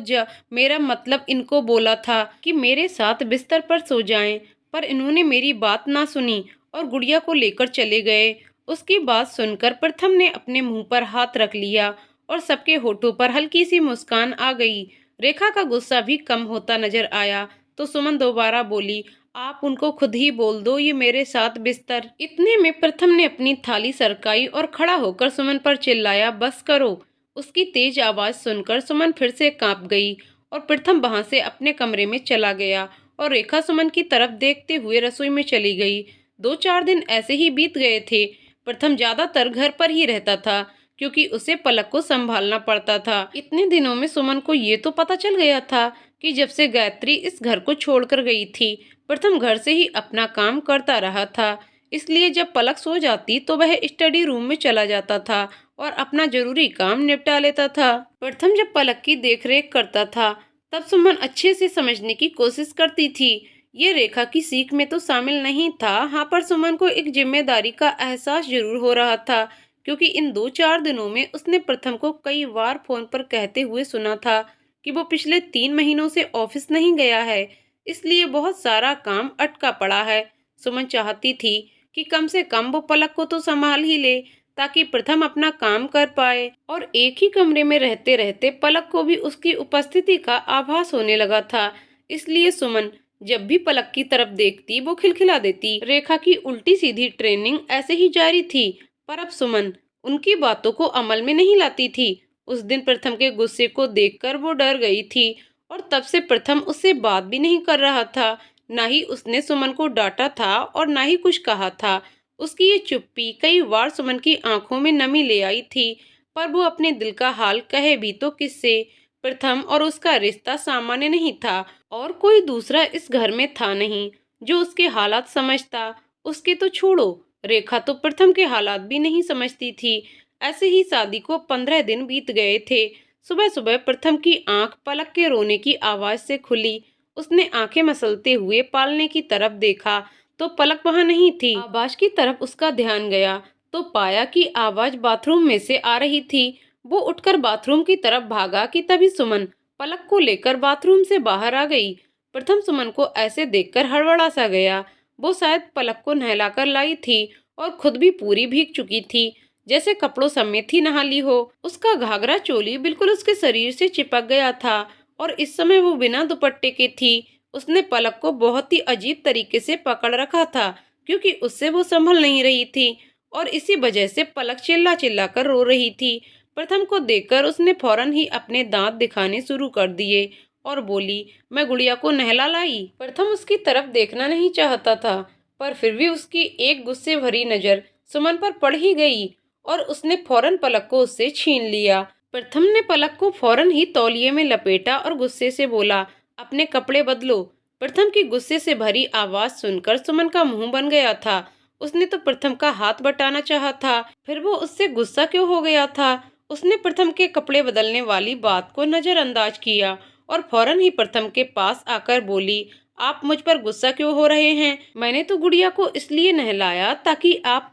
मेरा मतलब इनको बोला था कि मेरे साथ बिस्तर पर सो जाएं, पर इन्होंने मेरी बात ना सुनी और गुड़िया को लेकर चले गए। उसकी बात सुनकर प्रथम ने अपने मुंह पर हाथ रख लिया और सबके होठों पर हल्की सी मुस्कान आ गई। रेखा का गुस्सा भी कम होता नजर आया तो सुमन दोबारा बोली, आप उनको खुद ही बोल दो ये मेरे साथ बिस्तर। इतने में प्रथम ने अपनी थाली सरकाई और खड़ा होकर सुमन पर चिल्लाया, बस करो। उसकी तेज आवाज सुनकर सुमन फिर से कांप गई और प्रथम वहां से अपने कमरे में चला गया और रेखा सुमन की तरफ देखते हुए रसोई में चली गई। 2-4 दिन ऐसे ही बीत गए थे। प्रथम ज्यादातर घर पर ही रहता था क्योंकि उसे पलक को संभालना पड़ता था। इतने दिनों में सुमन को ये तो पता चल गया था कि जब से गायत्री इस घर को छोड़कर गई थी, प्रथम घर से ही अपना काम करता रहा था। इसलिए जब पलक सो जाती तो वह स्टडी रूम में चला जाता था और अपना जरूरी काम निपटा लेता था। प्रथम जब पलक की देखरेख करता था तब सुमन अच्छे से समझने की कोशिश करती थी। ये रेखा की सीख में तो शामिल नहीं था, हाँ, पर सुमन को एक जिम्मेदारी का एहसास जरूर हो रहा था क्योंकि इन 2-4 दिनों में उसने प्रथम को कई बार फोन पर कहते हुए सुना था कि वो पिछले 3 महीनों से ऑफिस नहीं गया है, इसलिए बहुत सारा काम अटका पड़ा है। सुमन चाहती थी कि कम से कम वो पलक को तो संभाल ही ले ताकि प्रथम अपना काम कर पाए। और एक ही कमरे में रहते रहते पलक को भी उसकी उपस्थिति का आभास होने लगा था, इसलिए सुमन जब भी पलक की तरफ देखती वो खिलखिला देती। रेखा की उल्टी सीधी ट्रेनिंग ऐसे ही जारी थी, पर अब सुमन उनकी बातों को अमल में नहीं लाती थी। उस दिन प्रथम के गुस्से को देखकर वो डर गई थी और तब से प्रथम उससे बात भी नहीं कर रहा था। ना ही उसने सुमन को डांटा था और ना ही कुछ कहा था। उसकी ये चुप्पी कई बार सुमन की आंखों में नमी ले आई थी, पर वो अपने दिल का हाल कहे भी तो किससे। प्रथम और उसका रिश्ता सामान्य नहीं था और कोई दूसरा इस घर में था नहीं जो उसके हालात समझता। उसके तो छोड़ो, रेखा तो प्रथम के हालात भी नहीं समझती थी। ऐसे ही शादी को 15 दिन बीत गए थे। सुबह सुबह प्रथम की आंख पलक के रोने की आवाज से खुली। उसने आंखें मसलते हुए पालने की तरफ देखा तो पलक वहां नहीं थी। आवाज की तरफ उसका ध्यान गया तो पाया कि आवाज बाथरूम में से आ रही थी। वो उठकर बाथरूम की तरफ भागा कि तभी सुमन पलक को लेकर बाथरूम से बाहर आ गई। प्रथम सुमन को ऐसे देखकर हड़बड़ा सा गया। वो शायद पलक को नहलाकर लाई थी और खुद भी पूरी भीग चुकी थी, जैसे कपड़ों समेत ही नहा ली हो। उसका घाघरा चोली बिल्कुल उसके शरीर से चिपक गया था और इस समय वो बिना दुपट्टे के थी। उसने पलक को बहुत ही अजीब तरीके से पकड़ रखा था, क्योंकि उससे वो संभल नहीं रही थी और इसी वजह से पलक चिल्ला चिल्ला कर रो रही थी। प्रथम को देखकर उसने फौरन ही अपने दांत दिखाने शुरू कर दिए और बोली, मैं गुड़िया को नहला लाई। प्रथम उसकी तरफ देखना नहीं चाहता था, पर फिर भी उसकी एक गुस्से भरी नजर सुमन पर पड़ ही गई और उसने फौरन पलक को उससे छीन लिया। प्रथम ने पलक को फौरन ही तौलिए में लपेटा और गुस्से से बोला, अपने कपड़े बदलो। प्रथम की गुस्से से भरी आवाज सुनकर सुमन का मुंह बन गया था। उसने तो प्रथम का हाथ बटाना चाहा था, फिर वो उससे गुस्सा क्यों हो गया था। उसने प्रथम के कपड़े बदलने वाली बात को नजरअंदाज किया और फौरन ही प्रथम के पास आकर बोली, आप मुझ पर गुस्सा क्यों हो रहे हैं? मैंने तो गुड़िया को इसलिए नहलाया ताकि आप।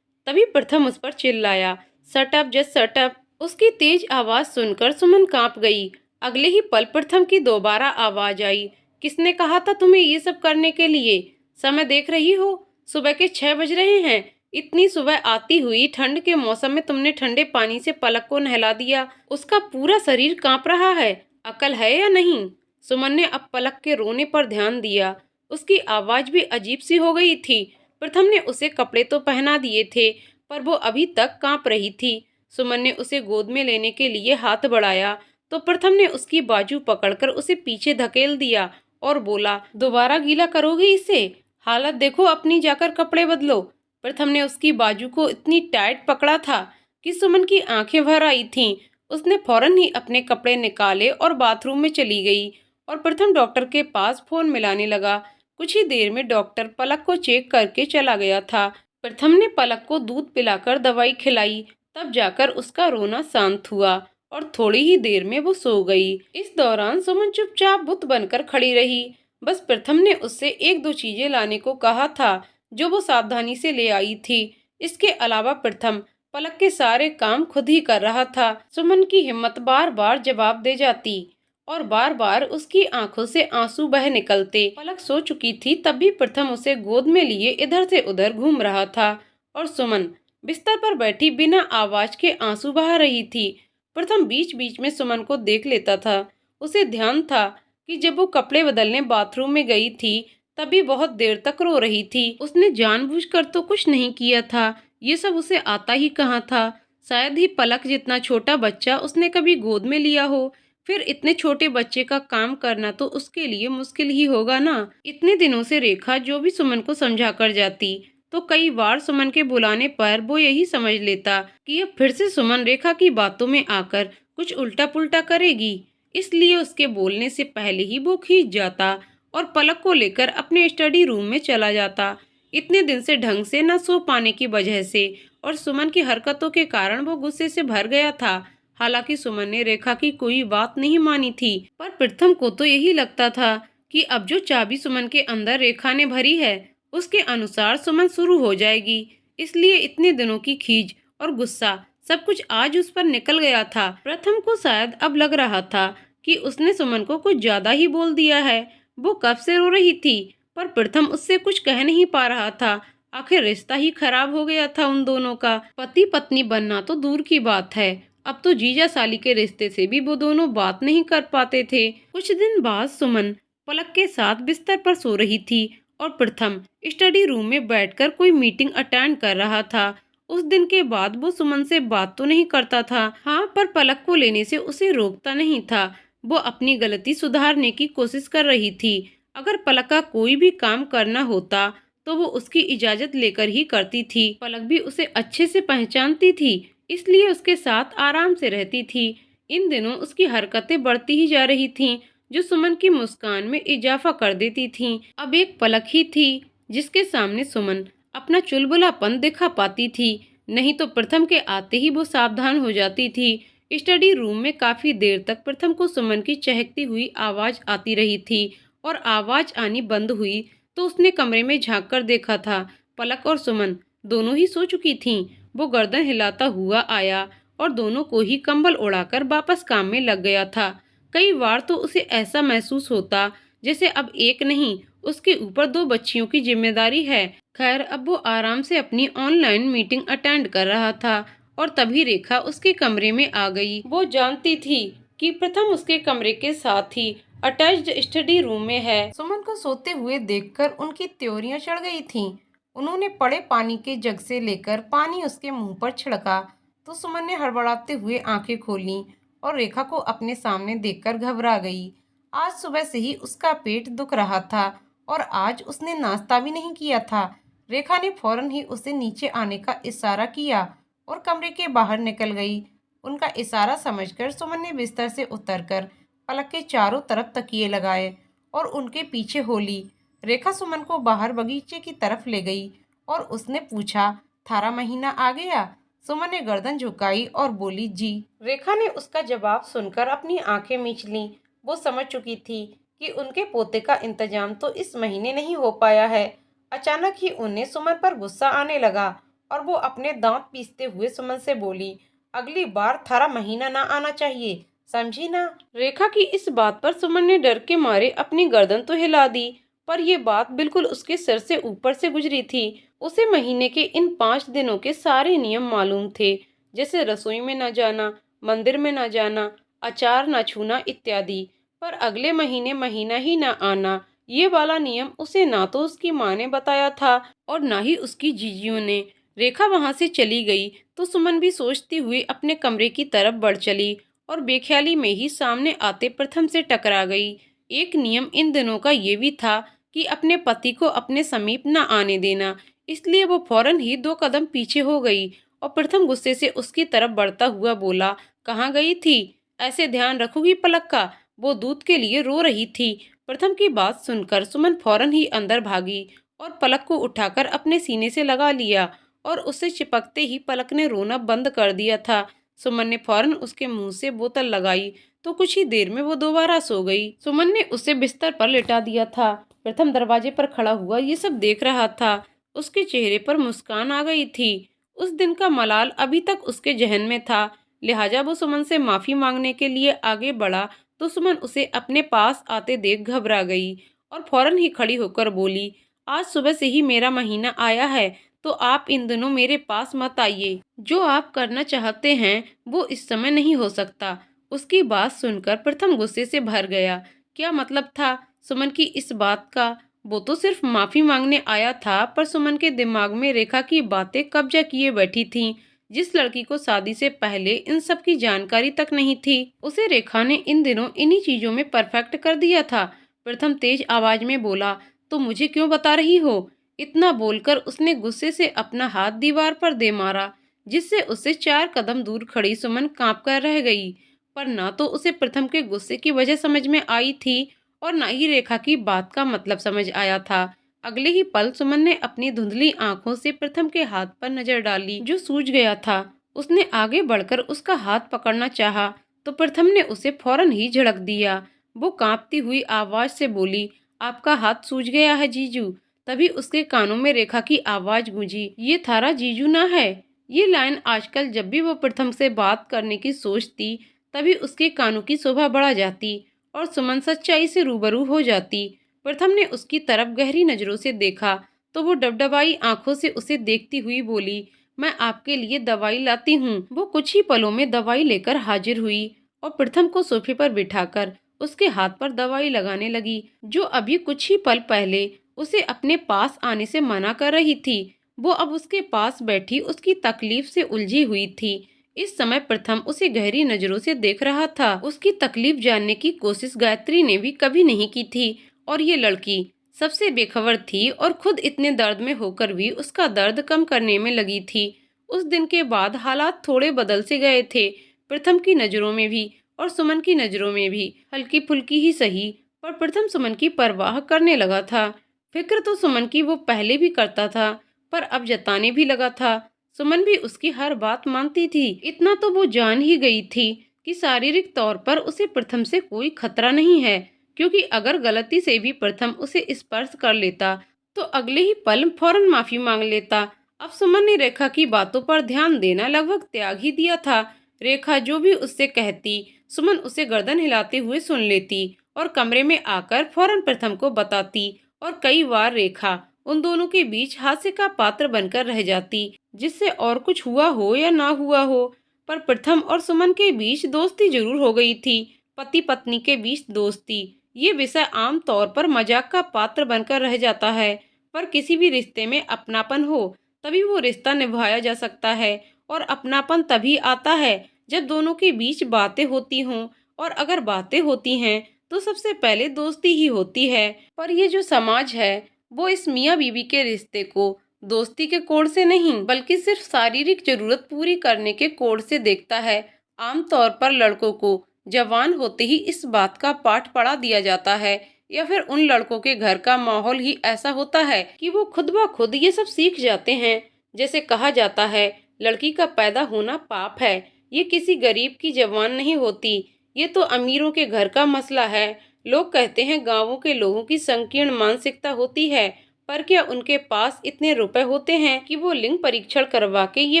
तभी प्रथम उस पर चिल्लाया, shut up, just shut up. उसकी तेज आवाज सुनकर सुमन कांप गई। अगले ही पल प्रथम की दोबारा आवाज आई, किसने कहा था तुम्हें ये सब करने के लिए? समय देख रही हो, सुबह के 6 बज रहे हैं। इतनी सुबह आती हुई ठंड के मौसम में तुमने ठंडे पानी से पलक को नहला दिया। उसका पूरा शरीर कांप रहा है। अकल है या नहीं? सुमन ने अब पलक के रोने पर ध्यान दिया। उसकी आवाज भी अजीब सी हो गई थी। प्रथम ने उसे कपड़े तो पहना दिए थे, पर वो अभी तक कांप रही थी। सुमन ने उसे गोद में लेने के लिए हाथ बढ़ाया तो प्रथम ने उसकी बाजू पकड़कर उसे पीछे धकेल दिया और बोला, दोबारा गीला करोगी इसे? हालत देखो अपनी, जाकर कपड़े बदलो। प्रथम ने उसकी बाजू को इतनी टाइट पकड़ा था कि सुमन की आंखें भर आई थीं। उसने फौरन ही अपने कपड़े निकाले और बाथरूम में चली गई और प्रथम डॉक्टर के पास फोन मिलाने लगा। कुछ ही देर में डॉक्टर पलक को चेक करके चला गया था। प्रथम ने पलक को दूध पिलाकर दवाई खिलाई, तब जाकर उसका रोना शांत हुआ और थोड़ी ही देर में वो सो गई। इस दौरान सुमन चुपचाप बुत बनकर खड़ी रही। बस प्रथम ने उससे एक दो चीजें लाने को कहा था, जो वो सावधानी से ले आई थी। इसके अलावा प्रथम पलक के सारे काम खुद ही कर रहा था। सुमन की हिम्मत बार बार जवाब दे जाती और बार बार उसकी आंखों से आंसू बह निकलते। पलक सो चुकी थी, तब भी प्रथम उसे गोद में लिए इधर से उधर घूम रहा था और सुमन बिस्तर पर बैठी बिना आवाज के आंसू बहा रही थी। प्रथम बीच बीच में सुमन को देख लेता था। उसे ध्यान था कि जब वो कपड़े बदलने बाथरूम में गई थी, तभी बहुत देर तक रो रही थी। उसने जानबूझकर तो कुछ नहीं किया था, ये सब उसे आता ही कहाँ था। शायद ही पलक जितना छोटा बच्चा उसने कभी गोद में लिया हो। फिर इतने छोटे बच्चे का काम करना तो उसके लिए मुश्किल ही होगा ना। इतने दिनों से रेखा जो भी सुमन को समझा कर जाती, तो कई बार सुमन के बुलाने पर वो यही समझ लेता कि अब फिर से सुमन रेखा की बातों में आकर कुछ उल्टा पुल्टा करेगी। इसलिए उसके बोलने से पहले ही वो खींच जाता और पलक को लेकर अपने स्टडी रूम में चला जाता। इतने दिन से ढंग से न सो पाने की वजह से और सुमन की हरकतों के कारण वो गुस्से से भर गया था। हालांकि सुमन ने रेखा की कोई बात नहीं मानी थी, पर प्रथम को तो यही लगता था कि अब जो चाबी सुमन के अंदर रेखा ने भरी है, उसके अनुसार सुमन शुरू हो जाएगी। इसलिए इतने दिनों की खीज और गुस्सा सब कुछ आज उस पर निकल गया था। प्रथम को शायद अब लग रहा था कि उसने सुमन को कुछ ज्यादा ही बोल दिया है। वो कब से रो रही थी, पर प्रथम उससे कुछ कह नहीं पा रहा था। आखिर रिश्ता ही खराब हो गया था उन दोनों का। पति पत्नी बनना तो दूर की बात है, अब तो जीजा साली के रिश्ते से भी वो दोनों बात नहीं कर पाते थे। कुछ दिन बाद सुमन पलक के साथ बिस्तर पर सो रही थी और प्रथम स्टडी रूम में बैठकर कोई मीटिंग अटेंड कर रहा था। उस दिन के बाद वो सुमन से बात तो नहीं करता था, हाँ, पर पलक को लेने से उसे रोकता नहीं था। वो अपनी गलती सुधारने की कोशिश कर रही थी। अगर पलक का कोई भी काम करना होता तो वो उसकी इजाजत लेकर ही करती थी। पलक भी उसे अच्छे से पहचानती थी, इसलिए उसके साथ आराम से रहती थी। इन दिनों उसकी हरकतें बढ़ती ही जा रही थीं, जो सुमन की मुस्कान में इजाफा कर देती थीं। अब एक पलक ही थी जिसके सामने सुमन अपना चुलबुलापन दिखा पाती थी, नहीं तो प्रथम के आते ही वो सावधान हो जाती थी। स्टडी रूम में काफी देर तक प्रथम को सुमन की चहकती हुई आवाज आती रही थी और आवाज आनी बंद हुई तो उसने कमरे में झांक कर देखा था। पलक और सुमन दोनों ही सो चुकी थीं। वो गर्दन हिलाता हुआ आया और दोनों को ही कंबल उड़ाकर वापस काम में लग गया था। कई बार तो उसे ऐसा महसूस होता जैसे अब एक नहीं, उसके ऊपर दो बच्चियों की जिम्मेदारी है। खैर, अब वो आराम से अपनी ऑनलाइन मीटिंग अटेंड कर रहा था और तभी रेखा उसके कमरे में आ गई। वो जानती थी कि प्रथम उसके कमरे के साथ ही अटैच्ड स्टडी रूम में है। सुमन को सोते हुए देखकर उनकी त्योरियां चढ़ गई थीं। उन्होंने पड़े पानी के जग से लेकर पानी उसके मुंह पर छिड़का तो सुमन ने हड़बड़ाते हुए आंखें खोलीं और रेखा को अपने सामने देखकर घबरा गई। आज सुबह से ही उसका पेट दुख रहा था और आज उसने नाश्ता भी नहीं किया था। रेखा ने फौरन ही उसे नीचे आने का इशारा किया और कमरे के बाहर निकल गई। उनका इशारा समझकर सुमन ने बिस्तर से उतरकर पलक के चारों तरफ तकिए लगाए और उनके पीछे हो ली। रेखा सुमन को बाहर बगीचे की तरफ ले गई और उसने पूछा, थारा महीना आ गया? सुमन ने गर्दन झुकाई और बोली, जी। रेखा ने उसका जवाब सुनकर अपनी आंखें मींच लीं। वो समझ चुकी थी कि उनके पोते का इंतजाम तो इस महीने नहीं हो पाया है। अचानक ही उन्हें सुमन पर गुस्सा आने लगा और वो अपने दांत पीसते हुए सुमन से बोली, अगली बार थारा महीना ना आना चाहिए, समझी ना? रेखा की इस बात पर सुमन ने डर के मारे अपनी गर्दन तो हिला दी, पर यह बात बिल्कुल उसके सिर से ऊपर से गुजरी थी। उसे महीने के इन 5 दिनों के सारे नियम मालूम थे, जैसे रसोई में न जाना, मंदिर में न जाना, अचार न छूना इत्यादि। पर अगले महीने महीना ही न आना, ये वाला नियम उसे ना तो उसकी माँ ने बताया था और ना ही उसकी जीजियों ने। रेखा वहां से चली गई तो सुमन भी सोचती हुई अपने कमरे की तरफ बढ़ चली और बेख्याली में ही सामने आते प्रथम से टकरा गई। एक नियम इन दिनों का ये भी था कि अपने पति को अपने समीप न आने देना, इसलिए वो फौरन ही 2 कदम पीछे हो गई और प्रथम गुस्से से उसकी तरफ बढ़ता हुआ बोला, कहाँ गई थी? ऐसे ध्यान रखोगी पलक का? वो दूध के लिए रो रही थी। प्रथम की बात सुनकर सुमन फौरन ही अंदर भागी और पलक को उठाकर अपने सीने से लगा लिया और उससे चिपकते ही पलक ने रोना बंद कर दिया था। सुमन ने फौरन उसके मुंह से बोतल लगाई तो कुछ ही देर में वो दोबारा सो गई। सुमन ने उसे बिस्तर पर लिटा दिया था। प्रथम दरवाजे पर खड़ा हुआ ये सब देख रहा था। उसके चेहरे पर मुस्कान आ गई थी। उस दिन का मलाल अभी तक उसके जहन में था, लिहाजा वो सुमन से माफी मांगने के लिए आगे बढ़ा तो सुमन उसे अपने पास आते देख घबरा गई और फौरन ही खड़ी होकर बोली, आज सुबह से ही मेरा महीना आया है तो आप इन दिनों मेरे पास मत आइए। जो आप करना चाहते हैं वो इस समय नहीं हो सकता। उसकी बात सुनकर प्रथम गुस्से से भर गया। क्या मतलब था सुमन की इस बात का? वो तो सिर्फ माफी मांगने आया था, पर सुमन के दिमाग में रेखा की बातें कब्जा किए बैठी थीं। जिस लड़की को शादी से पहले इन सब की जानकारी तक नहीं थी, उसे रेखा ने इन दिनों इन्हीं चीजों में परफेक्ट कर दिया था। प्रथम तेज आवाज में बोला, तो मुझे क्यों बता रही हो? इतना बोलकर उसने गुस्से से अपना हाथ दीवार पर दे मारा, जिससे उससे 4 कदम दूर खड़ी सुमन कांप कर रह गई। पर ना तो उसे प्रथम के गुस्से की वजह समझ में आई थी और ना ही रेखा की बात का मतलब समझ आया था। अगले ही पल सुमन ने अपनी धुंधली आंखों से प्रथम के हाथ पर नजर डाली, जो सूज गया था। उसने आगे बढ़कर उसका हाथ पकड़ना चाहा, तो प्रथम ने उसे फौरन ही झड़क दिया। वो कांपती हुई आवाज से बोली, आपका हाथ सूज गया है जीजू। तभी उसके कानों में रेखा की आवाज गूंजी, ये थारा जीजू ना है। ये लाइन आजकल जब भी वो प्रथम से बात करने की सोचती, तभी उसके कानों की शोभा बढ़ा जाती और सुमन सच्चाई से रूबरू हो जाती। प्रथम ने उसकी तरफ गहरी नजरों से देखा तो वो डबडबाई आंखों से उसे देखती हुई बोली, मैं आपके लिए दवाई लाती हूँ। वो कुछ ही पलों में दवाई लेकर हाजिर हुई और प्रथम को सोफे पर बिठाकर उसके हाथ पर दवाई लगाने लगी, जो अभी कुछ ही पल पहले उसे अपने पास आने से मना कर रही थी। वो अब उसके पास बैठी उसकी तकलीफ से उलझी हुई थी। इस समय प्रथम उसे गहरी नजरों से देख रहा था। उसकी तकलीफ जानने की कोशिश गायत्री ने भी कभी नहीं की थी और ये लड़की सबसे बेखबर थी और खुद इतने दर्द में होकर भी उसका दर्द कम करने में लगी थी। उस दिन के बाद हालात थोड़े बदल से गए थे, प्रथम की नजरों में भी और सुमन की नजरों में भी। हल्की फुल्की ही सही, पर प्रथम सुमन की परवाह करने लगा था। फिक्र तो सुमन की वो पहले भी करता था, पर अब जताने भी लगा था। सुमन भी उसकी हर बात मानती थी। इतना तो वो जान ही गई थी कि शारीरिक तौर पर उसे प्रथम से कोई खतरा नहीं है, क्योंकि अगर गलती से भी प्रथम उसे स्पर्श कर लेता तो अगले ही पल फौरन माफी मांग लेता। अब सुमन ने रेखा की बातों पर ध्यान देना लगभग त्याग ही दिया था। रेखा जो भी उससे कहती सुमन उसे गर्दन हिलाते हुए सुन लेती और कमरे में आकर फौरन प्रथम को बताती और कई बार रेखा उन दोनों के बीच हास्य का पात्र बनकर रह जाती, जिससे और कुछ हुआ हो या ना हुआ हो, पर प्रथम और सुमन के बीच दोस्ती जरूर हो गई थी। पति पत्नी के बीच दोस्ती, ये विषय आम तौर पर मजाक का पात्र बनकर रह जाता है, पर किसी भी रिश्ते में अपनापन हो तभी वो रिश्ता निभाया जा सकता है। और अपनापन तभी आता है जब दोनों के बीच बातें होती हों, और अगर बातें होती हैं तो सबसे पहले दोस्ती ही होती है। पर ये जो समाज है वो इस मियाँ बीवी के रिश्ते को दोस्ती के कोड से नहीं बल्कि सिर्फ शारीरिक जरूरत पूरी करने के कोड से देखता है। आमतौर पर लड़कों को जवान होते ही इस बात का पाठ पढ़ा दिया जाता है, या फिर उन लड़कों के घर का माहौल ही ऐसा होता है कि वो खुद ब खुद ये सब सीख जाते हैं। जैसे कहा जाता है, लड़की का पैदा होना पाप है। ये किसी गरीब की जवान नहीं होती, ये तो अमीरों के घर का मसला है। लोग कहते हैं गांवों के लोगों की संकीर्ण मानसिकता होती है, पर क्या उनके पास इतने रुपए होते हैं कि वो लिंग परीक्षण करवा के ये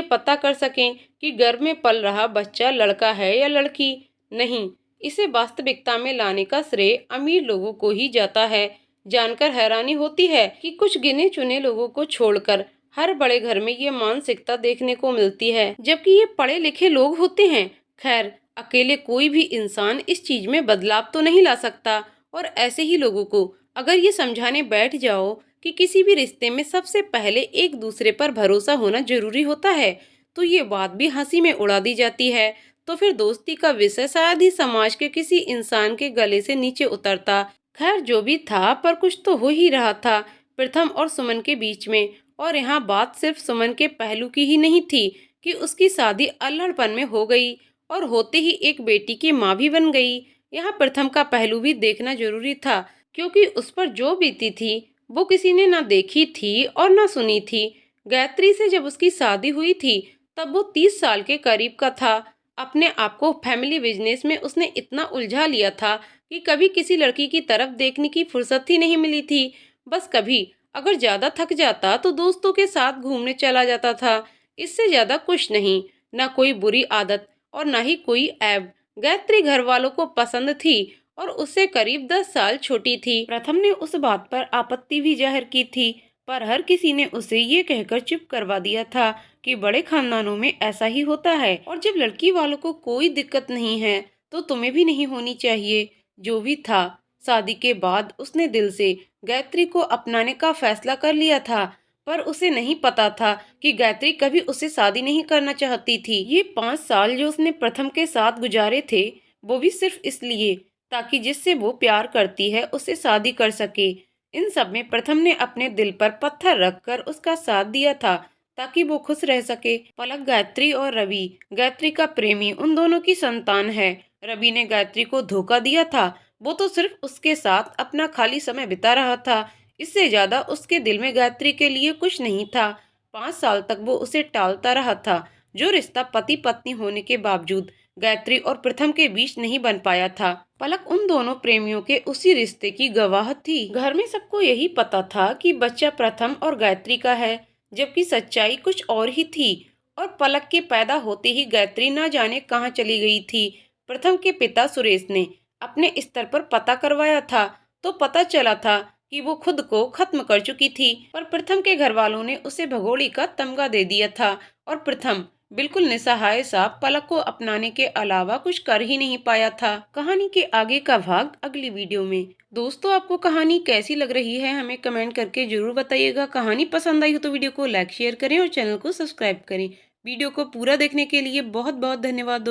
पता कर सकें कि गर्भ में पल रहा बच्चा लड़का है या लड़की? नहीं, इसे वास्तविकता में लाने का श्रेय अमीर लोगों को ही जाता है। जानकर हैरानी होती है कि कुछ गिने चुने लोगों को छोड़कर हर बड़े घर में ये मानसिकता देखने को मिलती है, जबकि ये पढ़े लिखे लोग होते हैं। खैर, अकेले कोई भी इंसान इस चीज में बदलाव तो नहीं ला सकता, और ऐसे ही लोगों को अगर ये समझाने बैठ जाओ कि किसी भी रिश्ते में सबसे पहले एक दूसरे पर भरोसा होना जरूरी होता है, तो ये बात भी हंसी में उड़ा दी जाती है। तो फिर दोस्ती का विषय शायद ही समाज के किसी इंसान के गले से नीचे उतरता। खैर, जो भी था, पर कुछ तो हो ही रहा था प्रथम और सुमन के बीच में। और यहाँ बात सिर्फ सुमन के पहलू की ही नहीं थी कि उसकी शादी अल्हड़पन में हो गई और होते ही एक बेटी की माँ भी बन गई। यहाँ प्रथम का पहलू भी देखना जरूरी था, क्योंकि उस पर जो बीती थी वो किसी ने ना देखी थी और ना सुनी थी। गायत्री से जब उसकी शादी हुई थी तब वो 30 साल के करीब का था। अपने आप को फैमिली बिजनेस में उसने इतना उलझा लिया था कि कभी किसी लड़की की तरफ देखने की फुर्सत ही नहीं मिली थी। बस कभी अगर ज्यादा थक जाता तो दोस्तों के साथ घूमने चला जाता था। इससे ज्यादा कुछ नहीं, ना कोई बुरी आदत और ना ही कोई ऐब। गायत्री घर वालों को पसंद थी और उससे करीब 10 साल छोटी थी। प्रथम ने उस बात पर आपत्ति भी जाहिर की थी, पर हर किसी ने उसे ये कहकर चुप करवा दिया था कि बड़े खानदानों में ऐसा ही होता है, और जब लड़की वालों को कोई दिक्कत नहीं है तो तुम्हें भी नहीं होनी चाहिए। जो भी था, शादी के बाद उसने दिल से गायत्री को अपनाने का फैसला कर लिया था, पर उसे नहीं पता था कि गायत्री कभी उसे शादी नहीं करना चाहती थी। ये 5 साल जो उसने प्रथम के साथ गुजारे थे, वो भी सिर्फ इसलिए ताकि जिससे वो प्यार करती है उससे शादी कर सके। इन सब में प्रथम ने अपने दिल पर पत्थर रखकर उसका साथ दिया था ताकि वो खुश रह सके। पलक गायत्री और रवि, गायत्री का प्रेमी, उन दोनों की संतान है। रवि ने गायत्री को धोखा दिया था, वो तो सिर्फ उसके साथ अपना खाली समय बिता रहा था। इससे ज्यादा उसके दिल में गायत्री के लिए कुछ नहीं था। 5 साल तक वो उसे टालता रहा था, जो रिश्ता पति पत्नी होने के बावजूद गायत्री और प्रथम के बीच नहीं बन पाया था। पलक उन दोनों प्रेमियों के उसी रिश्ते की गवाह थी। घर में सबको यही पता था कि बच्चा प्रथम और गायत्री का है, जबकि सच्चाई कुछ और ही थी। और पलक के पैदा होते ही गायत्री ना जाने कहाँ चली गई थी। प्रथम के पिता सुरेश ने अपने स्तर पर पता करवाया था, तो पता चला था कि वो खुद को खत्म कर चुकी थी। पर प्रथम के घर वालों ने उसे भगोड़ी का तमगा दे दिया था, और प्रथम बिल्कुल निसहाय सा पलक को अपनाने के अलावा कुछ कर ही नहीं पाया था। कहानी के आगे का भाग अगली वीडियो में। दोस्तों, आपको कहानी कैसी लग रही है हमें कमेंट करके जरूर बताइएगा। कहानी पसंद आई हो तो वीडियो को लाइक शेयर करें और चैनल को सब्सक्राइब करें। वीडियो को पूरा देखने के लिए बहुत बहुत धन्यवाद।